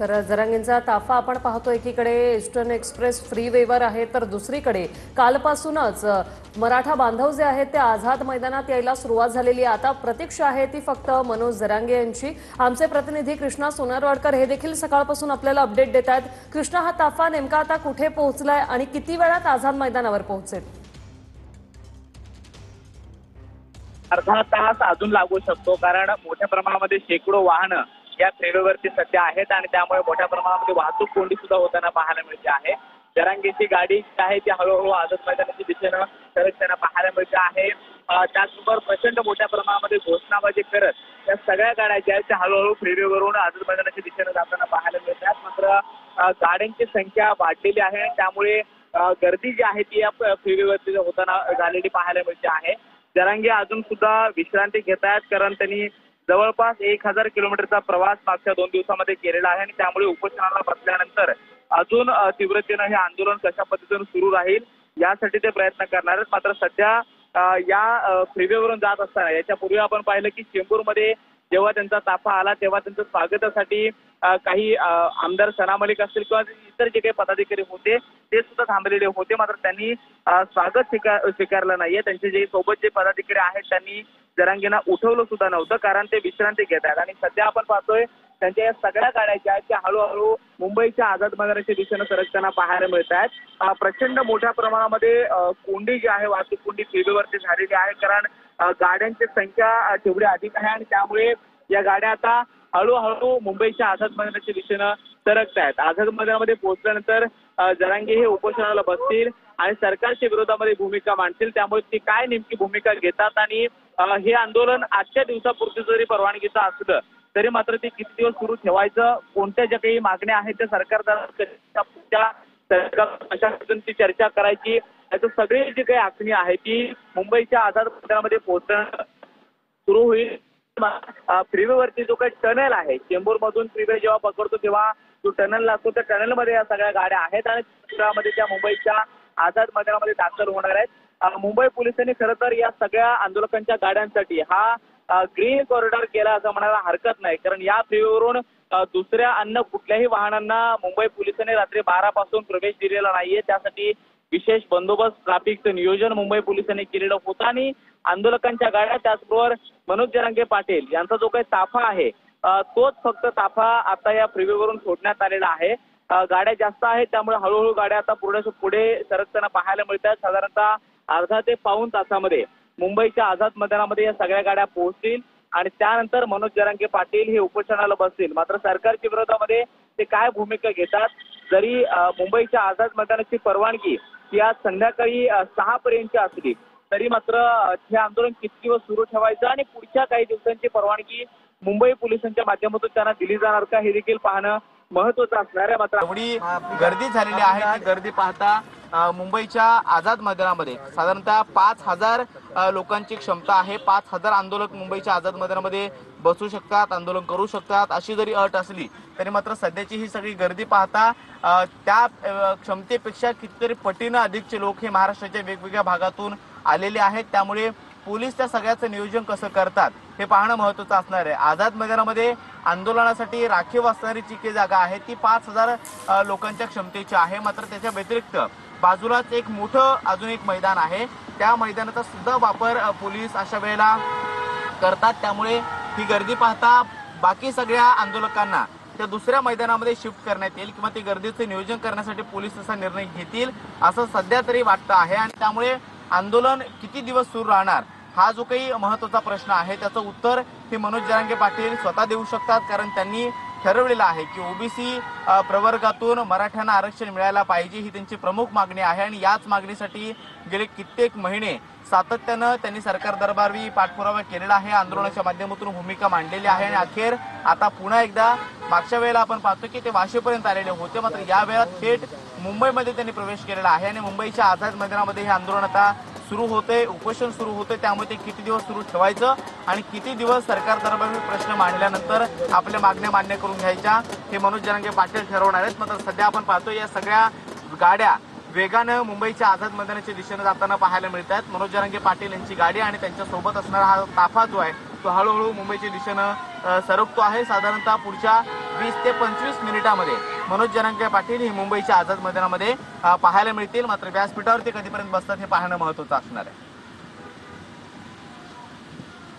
तर जरांगेंचा ताफा आपण पाहतो, एकीकडे ईस्टर्न एक्सप्रेस फ्री वेवर आहे, तर दुसरीकडे कालपासूनच मराठा बांधव जे आहेत ते आझाद मैदानात यायला सुरुवात झालेली आहे। आता प्रतीक्षा आहे ती फक्त मनोज जरांगे यांची। आमचे प्रतिनिधी कृष्णा सोनारवाडकर हे देखील सकाळपासून आपल्याला अपडेट देत आहेत। कृष्णा, हा ताफा नेमका आता कुठे पोहोचलाय आणि किती वेळात आझाद मैदानावर पोहोचेल? अर्धा तास अजून लागू शकतो, कारण मोठ्या प्रमाणामध्ये शेकडो वाहनं या फ्रीवेवरती सध्या आहेत आणि त्यामुळे मोठ्या प्रमाणामध्ये वाहतूक कोंडी सुद्धा होताना पाहायला मिळते आहे। जरांगेची गाडी जी आहे ती हळूहळू आझाद मैदानाच्या दिशेनं सरकताना पाहायला मिळते आहे। त्याचबरोबर प्रचंड मोठ्या प्रमाणामध्ये घोषणाबाजी करत या सगळ्या गाड्या ज्या आहेत त्या हळूहळू फ्रीवेवरून आझाद मैदानाच्या दिशेनं जाताना पाहायला मिळतात। मात्र गाड्यांची संख्या वाढलेली आहे, त्यामुळे गर्दी जी आहे ती या फ्रीवेवरती होताना झालेली पाहायला मिळते आहे। जरांगे अजून सुद्धा विश्रांती घेत आहेत, कारण त्यांनी जवळपास 1000 किलोमीटरचा प्रवास मागच्या 2 दिवसामध्ये केलेला आहे आणि त्यामुळे उपोषणाला बसल्यानंतर अजून तीव्रतेनं हे आंदोलन कशा पद्धतीने सुरू राहील यासाठी ते प्रयत्न करणार आहेत। मात्र सध्या या फ्रीवेवरून जात असताना याच्यापूर्वी आपण पाहिलं की चेंबूरमध्ये जेव्हा त्यांचा ताफा आला तेव्हा त्यांचं स्वागतासाठी काही आमदार सना मलिक असतील किंवा इतर जे काही पदाधिकारी होते ते सुद्धा थांबलेले होते। मात्र त्यांनी स्वागत स्वीकारलं नाहीये। त्यांचे जे सोबत जे पदाधिकारी आहेत त्यांनी जरांगेंना उठवलं सुद्धा नव्हतं, कारण ते विश्रांती घेत आहेत। आणि सध्या आपण पाहतोय त्यांच्या या सगळ्या गाड्या ज्या आहेत त्या हळूहळू मुंबईच्या आझाद मैदानाच्या दिशेनं सरकताना पाहायला मिळत आहेत। प्रचंड मोठ्या प्रमाणामध्ये कोंडी जी आहे, वाहतूक कोंडी फ्रीवेवरती झालेली आहे, कारण गाड्यांची संख्या तेवढी अधिक आहे आणि त्यामुळे या गाड्या आता हळूहळू मुंबईच्या आझाद मैदानाच्या दिशेनं सरकत आहेत। आझाद मैदानामध्ये पोहोचल्यानंतर जरांगे हे उपोषणाला बसतील आणि सरकारच्या विरोधामध्ये भूमिका मांडतील। त्यामुळे ते काय नेमकी भूमिका घेतात आणि हे आंदोलन आजच्या दिवसापुरती जरी परवानगीचं असलं तरी मात्र ते किती दिवस सुरू ठेवायचं, कोणत्या ज्या काही मागण्या आहेत त्या सरकार कशा पद्धतीची चर्चा करायची, याचं सगळी जी काही आखणी आहे ती मुंबईच्या आझाद मैदानामध्ये पोहोचणं सुरू होईल। फ्रीवेवरती जो काही टनेल आहे, चेंबूर मधून फ्रीवे जेव्हा पकडतो तेव्हा जो टनेल लागतो त्या टनेलमध्ये या सगळ्या गाड्या आहेत आणि त्यामध्ये त्या मुंबईच्या आझाद मैदानामध्ये दाखल होणार आहेत। मुंबई पोलिसांनी खरं तर या सगळ्या आंदोलकांच्या गाड्यांसाठी हा ग्रीन कॉरिडॉर केला असं म्हणायला हरकत नाही, कारण या फ्रीवेवरून दुसऱ्या अन्य कुठल्याही वाहनांना मुंबई पोलिसांनी रात्री 12 पासून प्रवेश दिलेला नाहीये। त्यासाठी विशेष बंदोबस्त, ट्रॅफिकचं नियोजन मुंबई पोलिसांनी केलेलं होतं आणि आंदोलकांच्या गाड्या त्याचबरोबर मनोज जरांगे पाटील यांचा जो काही ताफा आहे तोच फक्त ताफा आता या फ्रीवेवरून सोडण्यात आलेला आहे। गाड्या जास्त आहेत त्यामुळे हळूहळू गाड्या आता पुढे सरकताना पाहायला मिळतात। साधारणतः अर्धा ते पाऊण तासामध्ये मुंबईच्या आझाद मैदानामध्ये या सगळ्या गाड्या पोहोचतील आणि त्यानंतर मनोज जरांगे पाटील हे उपोषणाला बसतील। मात्र सरकारच्या विरोधामध्ये ते काय भूमिका घेतात, जरी मुंबईच्या आझाद मैदानाची परवानगी ही आज संध्याकाळी 6 पर्यंतची असली तरी मात्र हे आंदोलन किती दिवस सुरू ठेवायचं आणि पुढच्या काही दिवसांची परवानगी मुंबई पोलिसांच्या माध्यमातून त्यांना दिली जाणार का हे देखील पाहणं महत्त्वाचं असणार आहे। मात्र एवढी गर्दी झालेली आहे, ती गर्दी पाहता मुंबईच्या आझाद मैदानामध्ये साधारणतः 5000 लोकांची क्षमता आहे। 5000 आंदोलक मुंबईच्या आझाद मैदानामध्ये बसू शकतात, आंदोलन करू शकतात अशी जरी अट असली तरी मात्र सध्याची ही सगळी गर्दी पाहता त्या क्षमतेपेक्षा कितीतरी पटीनं अधिकचे लोक हे महाराष्ट्राच्या वेगवेगळ्या भागातून आलेले आहेत। त्यामुळे पोलीस त्या सगळ्याचं नियोजन कसं करतात हे पाहणं महत्त्वाचं असणार आहे। आझाद मैदानामध्ये आंदोलनासाठी राखीव असणारी जी जागा आहे ती 5000 लोकांच्या क्षमतेची आहे। मात्र त्याच्या व्यतिरिक्त बाजूलाच एक मोठं अजून एक मैदान आहे, त्या मैदानाचा सुद्धा वापर पोलीस अशा वेळेला करतात। त्यामुळे ही गर्दी पाहता बाकी सगळ्या आंदोलकांना त्या दुसऱ्या मैदानामध्ये शिफ्ट करण्यात येईल किंवा ती गर्दीचे नियोजन करण्यासाठी पोलीस असा निर्णय घेतील असं सध्या तरी वाटतं आहे। आणि त्यामुळे आंदोलन किती दिवस सुरू राहणार हा जो काही महत्त्वाचा प्रश्न आहे त्याचं उत्तर हे मनोज जरांगे पाटील स्वतः देऊ शकतात, कारण त्यांनी ठरवलेलं आहे की ओबीसी प्रवर्गातून मराठ्यांना आरक्षण मिळायला पाहिजे ही त्यांची प्रमुख मागणी आहे आणि याच मागणीसाठी गेले कित्येक महिने सातत्यानं त्यांनी सरकार दरबारी पाठपुरावा केलेला आहे, आंदोलनाच्या माध्यमातून भूमिका मांडलेली आहे आणि अखेर आता पुन्हा एकदा मागच्या वेळेला आपण पाहतो की ते वाशीपर्यंत आलेले होते, मात्र या वेळेला थेट मुंबईमध्ये त्यांनी प्रवेश केलेला आहे आणि मुंबईच्या आझाद मैदानामध्ये हे आंदोलन आता सुरू होते, उपोषण सुरू होते। त्यामुळे ते किती दिवस सुरू ठेवायचं आणि किती दिवस सरकार दरबारी प्रश्न मांडल्यानंतर आपल्या मागण्या मान्य करून घ्यायच्या हे मनोज जरांगे पाटील ठरवणार आहेत। मात्र सध्या आपण पाहतो या सगळ्या गाड्या वेगानं मुंबईच्या आझाद मैदानाच्या दिशेने जाताना पाहायला मिळतात। मनोज जरांगे पाटील यांची गाडी आणि त्यांच्या सोबत असणारा हा ताफा जो आहे तो हळूहळू मुंबईच्या दिशेनं सरकतो आहे। साधारणतः पुढच्या 20 ते 25 मिनिटांमध्ये मनोज जरांगे पाटील ही मुंबईच्या आझाद मैदानामध्ये पाहायला मिळतील। मात्र व्यासपीठावरती कधीपर्यंत बसतात हे पाहणं महत्त्वाचं असणार आहे।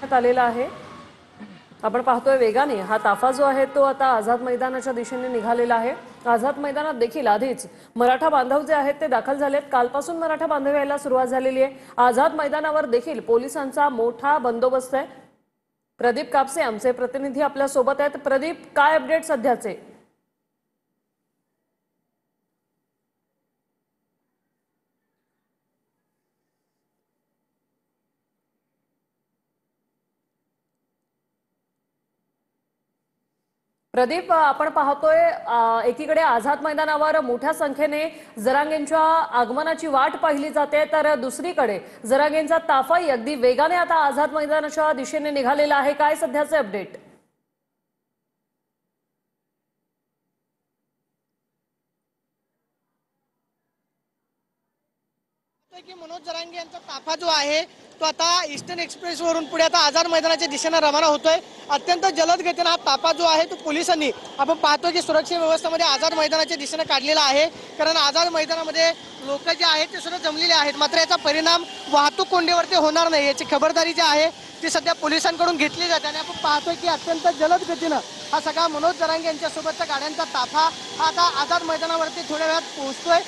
आलेला आहे आपण पाहतोय वेगाने हा ताफा जो आहे तो आता आझाद मैदानाच्या दिशेने निघालेला आहे। आझाद मैदानात देखील आधीच मराठा बांधव जे आहेत ते दाखल झालेत। कालपासून मराठा बांधव यायला सुरुवात झालेली आहे। आझाद मैदानावर देखील पोलिसांचा मोठा बंदोबस्त आहे। प्रदीप कापसे आमचे प्रतिनिधी आपल्या सोबत आहेत। प्रदीप, काय अपडेट सध्याचे? प्रदीप, आपण पाहतोय एकीकडे आझाद मैदानावर मोठ्या संख्येने जरांगेंच्या आगमनाची वाट पाहिली जाते, तर दुसरीकडे जरांगेंचा ताफाही अगदी वेगाने आता आझाद मैदानाच्या दिशेने निघालेला आहे। काय सध्याचे अपडेट? की मनोज जरांगे यांचा ताफा जो आहे तो आता ईस्टर्न एक्सप्रेस वरून पुढे आता आझाद मैदानाच्या दिशेने रवाना होतोय। अत्यंत जलद गतीने हा ताफा जो आहे तो पोलिसांनी आपण पाहतो की सुरक्षा व्यवस्थेमध्ये आझाद मैदानाच्या दिशेने काढलेला आहे। कारण आझाद मैदानामध्ये लोक जे आहेत ते सुद्धा जमलेले आहेत, मात्र याचा परिणाम वाहतूक कोंडीवरती होणार नाही याची खबरदारी जी आहे ती सध्या पोलिसांकडून घेतली जाते। आणि आपण पाहतोय की अत्यंत जलद गतीनं हा सगळा मनोज जरांगे यांच्या सोबतच्या गाड्यांचा ताफा हा आता आझाद मैदानावरती थोड्या वेळात पोहोचतोय।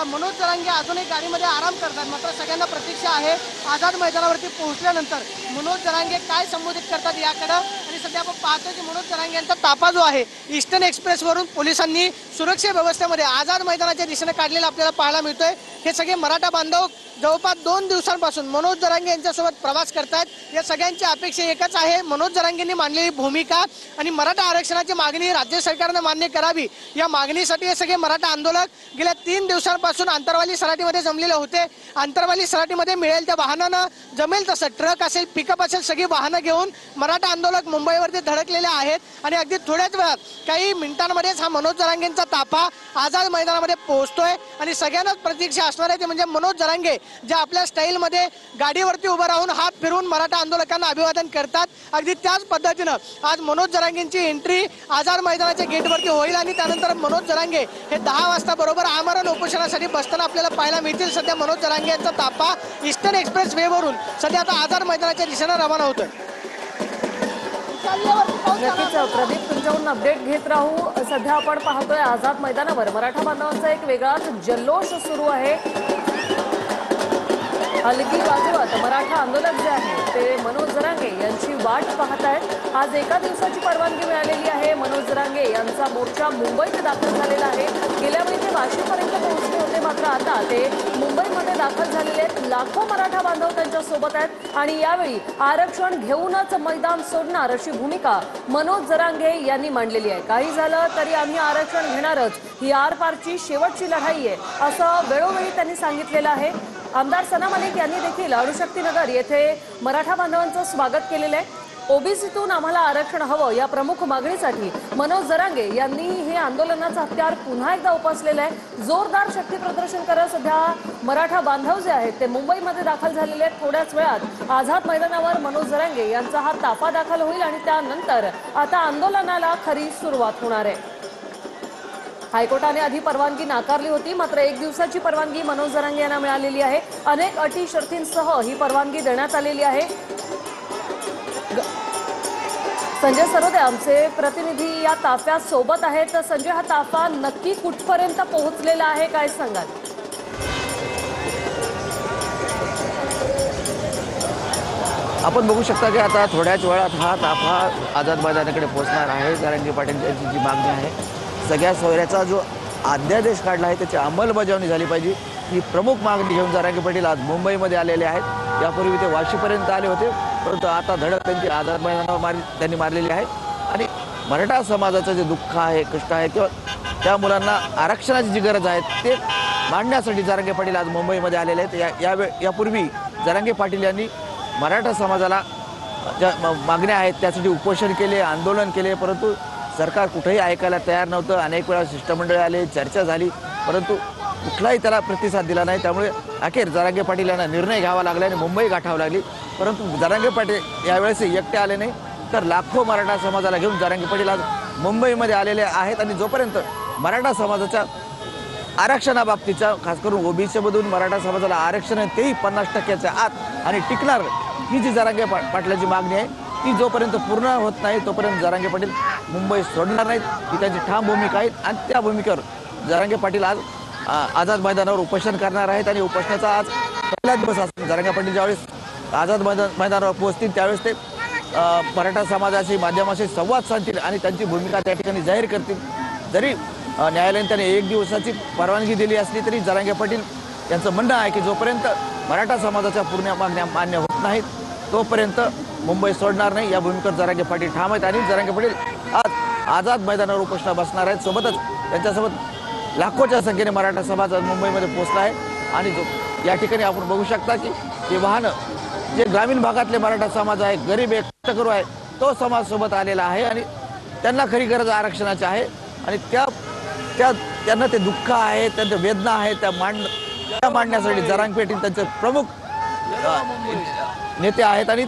मनोज जरांगे अजूनही गाडीमध्ये आराम करतात, मात्र सगळ्यांना प्रतीक्षा आहे आझाद मैदानावरती पोहोचल्यानंतर मनोज जरांगे काय संबोधित करतात याकडे। आणि सध्या आपण पाहतो की मनोज जरांगे यांचा ताफा जो आहे ईस्टर्न एक्सप्रेस वरून पोलिसांनी सुरक्षा व्यवस्थेमध्ये आझाद मैदानाच्या दिशेने काढलेला आपल्याला पाहायला मिळतोय। हे सगळे मराठा बांधव जवळपास 2 दिवसांपासून मनोज जरांगे यांच्यासोबत प्रवास करतात। या सगळ्यांची अपेक्षा एकच आहे, मनोज जरांगेंनी मांडलेली भूमिका आणि मराठा आरक्षणाची मागणी राज्य सरकारने मान्य करावी या मागणीसाठी हे सगळे मराठा आंदोलक गेल्या 3 दिवसांपासून आंतरवाली सराटीमध्ये जमलेले होते। आंतरवाली सराटीमध्ये मिळेल त्या वाहनानं जमेल तसं ट्रक असेल, पिकअप असेल, सगळी वाहनं घेऊन मराठा आंदोलक मुंबईवरती धडकलेले आहेत। आणि अगदी थोड्याच वेळात काही मिनिटांमध्येच हा मनोज जरांगेंचा ताफा आझाद मैदानामध्ये पोहोचतोय। आणि सगळ्यांनाच प्रतीक्षा असणार आहे ते म्हणजे मनोज जरांगे जे आपल्या स्टाईलमध्ये गाडीवरती उभं राहून हात फिरवून मराठा आंदोलकांना अभिवादन करतात। अगदी त्याच पद्धतीनं आज मनोज जरांगेंची एंट्री आझाद मैदानाच्या गेटवरती होईल आणि त्यानंतर मनोज जरांगे हे 10 वाजता बरोबर आमरण उपोषणासाठी बसताना आपल्याला पाहायला मिळतील। सध्या मनोज जरांगे यांचा ताफा ईस्टर्न एक्सप्रेस वे वरून सध्या आता आझाद मैदानाच्या दिशेने रवाना होतोय। नक्कीच प्रदीप, तुमच्याकडून अपडेट घेत राहू। सध्या आपण पाहतोय आझाद मैदानावर मराठा बांधवांचा एक वेगळाच जल्लोष सुरू आहे। हलगी वाजवत मराठा आंदोलक जे आहेत ते मनोज जरांगे यांची वाट पाहत आहेत। आज एका दिवसाची परवानगी मिळालेली आहे। मनोज जरांगे यांचा मोर्चा मुंबईत दाखल झालेला आहे। गेल्या वेळी ते वाशीपर्यंत पोहोचले होते, मात्र आता ते मुंबईमध्ये दाखल झालेले आहेत। लाखो मराठा बांधव त्यांच्या सोबत आहेत आणि यावेळी आरक्षण घेऊनच मैदान सोडणार अशी भूमिका मनोज जरांगे यांनी मांडलेली आहे। काही झालं तरी आम्ही आरक्षण घेणारच, ही आरपारची शेवटची लढाई आहे असं वेळोवेळी त्यांनी सांगितलेलं आहे। आमदार सना मलिक यांनी देखील अणुशक्तीनगर येथे मराठा बांधवांचं स्वागत केलेलं आहे। ओबीसीतून आम्हाला आरक्षण हवं या प्रमुख मागणीसाठी मनोज जरांगे यांनी हे आंदोलनाचं हत्यार पुन्हा एकदा उपसलेलं आहे। जोरदार शक्ती प्रदर्शन करत सध्या मराठा बांधव जे आहेत ते मुंबईमध्ये दाखल झालेले आहेत। थोड्याच वेळात आझाद मैदानावर मनोज जरांगे यांचा हा ताफा दाखल होईल आणि त्यानंतर आता आंदोलनाला खरी सुरुवात होणार आहे। हायकोर्टाने आधी परवानगी नाकारली होती, मात्र 1 दिवसाची परवानगी मनोज जरांगे यांना मिळालेली आहे। अनेक अटी शर्तींसह ही परवानगी देण्यात आलेली आहे। संजय सरोदे आमचे प्रतिनिधी या ताफ्यात सोबत आहेत। संजय, हा ताफा नक्की कुठपर्यंत पोहोचलेला आहे, काय सांगाल? आपण बघू शकता की आता थोड्याच वेळात हा ताफा आझाद मैदानाकडे पोहोचणार आहे। जरांगे पाटील यांची जी मागणी आहे, सगळ्या सोयऱ्याचा जो अध्यादेश काढला आहे त्याची अंमलबजावणी झाली पाहिजे, ही प्रमुख मागणी घेऊन जरांगे पाटील आज मुंबईमध्ये आलेले आहेत। यापूर्वी ते वाशीपर्यंत आले होते, परंतु आता धडक त्यांची आझाद मैदानावर त्यांनी मारलेली आहे। आणि मराठा समाजाचं जे दुःख आहे, कष्ट आहे किंवा त्या मुलांना आरक्षणाची जी गरज आहे ते मांडण्यासाठी जरांगे पाटील आज मुंबईमध्ये आलेले आहेत। यापूर्वी जरांगे पाटील यांनी मराठा समाजाला ज्या मागण्या आहेत त्यासाठी उपोषण केले, आंदोलन केले, परंतु सरकार कुठेही ऐकायला तयार नव्हतं। अनेक वेळा शिष्टमंडळ आले, चर्चा झाली, परंतु कुठलाही त्याला प्रतिसाद दिला नाही। त्यामुळे अखेर जरांगे पाटील यांना निर्णय घ्यावा लागला आणि मुंबई गाठावी लागली। परंतु जरांगे पाटील यावेळेस एकटे आले नाही, तर लाखो मराठा समाजाला घेऊन जरांगे पाटील आज मुंबईमध्ये आलेले आहेत आणि जोपर्यंत मराठा समाजाच्या आरक्षणाबाबतीच्या खास करून ओबीसीमधून मराठा समाजाला आरक्षण आहे तेही 50% आत आणि टिकणार ही जी जरांगे पाटलाची मागणी आहे ती जोपर्यंत पूर्ण होत नाही तोपर्यंत जरांगे पाटील मुंबई सोडणार नाहीत ही त्यांची ठाम भूमिका आहे आणि त्या भूमिकेवर जरांगे पाटील आज आझाद मैदानावर उपोषण करणार आहेत आणि उपोषणाचा आज पहिला दिवस असून जरांगे पाटील ज्यावेळेस आझाद मैदानावर पोहोचतील त्यावेळेस ते मराठा समाजाशी माध्यमाशी संवाद साधतील आणि त्यांची भूमिका त्या ठिकाणी जाहीर करतील. जरी न्यायालयाने त्याने 1 दिवसाची परवानगी दिली असली तरी जरांगे पाटील यांचं म्हणणं आहे की जोपर्यंत मराठा समाजाच्या पूर्ण मागण्या मान्य होत नाहीत तोपर्यंत मुंबई सोडणार नाही या भूमिकेवर जरांगे पाटील ठाम आहेत आणि जरांगे पाटील आज आझाद मैदानावर उपोषणाला बसणार आहेत. सोबतच त्यांच्यासोबत लाखोच्या संख्येने मराठा समाज आज मुंबईमध्ये पोहोचला आहे आणि या ठिकाणी आपण बघू शकता की ते वाहनं जे ग्रामीण भागातले मराठा समाज आहे गरीब आहे कष्टकरू आहे तो समाज सोबत आलेला आहे आणि त्यांना खरी गरज आरक्षणाची आहे आणि त्यांना ते दुःख आहे त्यांच्या वेदना आहे त्या मांडण्यासाठी जरांगे पाटील त्यांचे प्रमुख नेते आहेत आणि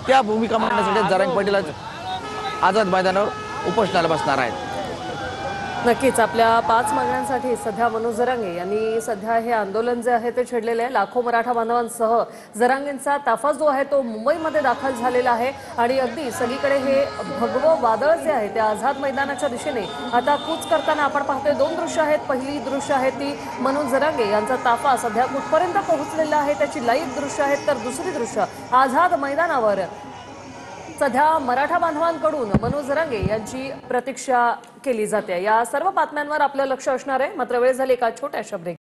त्या भूमिका मांडण्यासाठी जरांगे पाटील आझाद मैदानावर उपोषणाला बसणार आहेत. नक्कीच आपल्या 5 मागण्यांसाठी सध्या मनोज जरांगे यांनी सध्या हे आंदोलन जे आहे ते छेडलेले आहे. लाखो मराठा बांधवांसह जरांगेंचा ताफा जो आहे तो मुंबईमध्ये दाखल झालेला आहे आणि अगदी सगळीकडे हे भगवं वादळ जे आहे ते आझाद मैदानाच्या दिशेने आता कूच करताना आपण पाहतोय. 2 दृश्य आहेत. पहिली दृश्य आहे ती मनोज जरांगे यांचा ताफा सध्या कुठपर्यंत पोहोचलेला आहे त्याची लाईव्ह दृश्य आहेत तर दुसरी दृश्य आझाद मैदानावर सध्या मराठा बांधवांकडून मनोज जरांगे यांची प्रतीक्षा केली जाते. या सर्व बातम्यांवर आपलं लक्ष असणार आहे. मात्र वेळ झाली एका छोट्याशा ब्रेक